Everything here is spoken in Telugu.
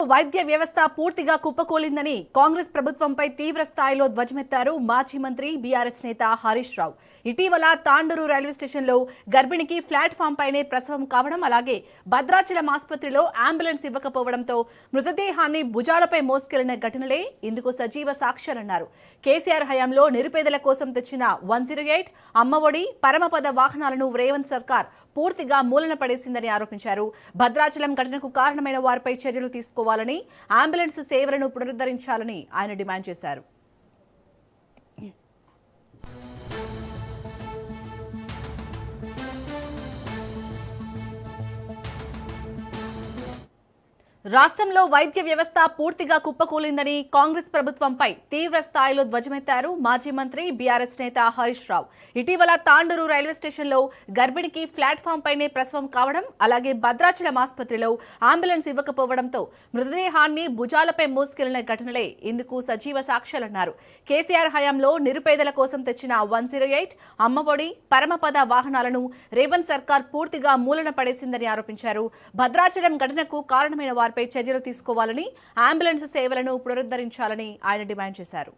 వైద్య వ్యవస్థ పూర్తిగా కుప్పకూలిందని కాంగ్రెస్ ప్రభుత్వంపై తీవ్ర స్థాయిలో ధ్వజమెత్తారు మాజీ మంత్రి బీఆర్ఎస్ నేత హరీష్ రావు. ఇటీవల తాండూరు రైల్వే స్టేషన్లో గర్భిణికి ప్లాట్ఫామ్ పైనే ప్రసవం కావడం, అలాగే భద్రాచలం ఆసుపత్రిలో అంబులెన్స్ ఇవ్వకపోవడంతో మృతదేహాన్ని భుజాలపై మోసుకెళ్లిన ఘటనలే ఇందుకు సజీవ సాక్ష్యాలన్నారు. కేసీఆర్ హయాంలో నిరుపేదల కోసం తెచ్చిన 108, అమ్మఒడి, పరమపద వాహనాలను రేవంత్ సర్కార్ పూర్తిగా మూలన పడేసిందని ఆరోపించారు. భద్రాచలం ఘటనకు కారణమైన వారిపై చర్యలు తీసుకోవాలని, అంబులెన్స్ సేవలను పునరుద్ధరించాలని ఆయన డిమాండ్ చేశారు. రాష్ట్రంలో వైద్య వ్యవస్థ పూర్తిగా కుప్పకూలిందని కాంగ్రెస్ ప్రభుత్వంపై తీవ్ర స్థాయిలో ధ్వజమెత్తారు మాజీ మంత్రి బీఆర్ఎస్ నేత హరీష్ రావు. ఇటీవల తాండూరు రైల్వే స్టేషన్లో గర్భిణికి ప్లాట్ఫామ్ పైనే ప్రసవం కావడం, అలాగే భద్రాచలం ఆసుపత్రిలో అంబులెన్స్ ఇవ్వకపోవడంతో మృతదేహాన్ని భుజాలపై మోసుకెళ్లిన ఘటనలే ఇందుకు సజీవ సాక్ష్యాలన్నారు. కేసీఆర్ హయాంలో నిరుపేదల కోసం తెచ్చిన 108, అమ్మఒడి, పరమపద వాహనాలను రేవంత్ సర్కార్ పూర్తిగా మూలన పడేసిందని ఆరోపించారు. భద్రాచలం ఘటనకు కారణమైన వారిపై చర్యలు తీసుకోవాలని, అంబులెన్స్ సేవలను పునరుద్ధరించాలని ఆయన డిమాండ్ చేశారు.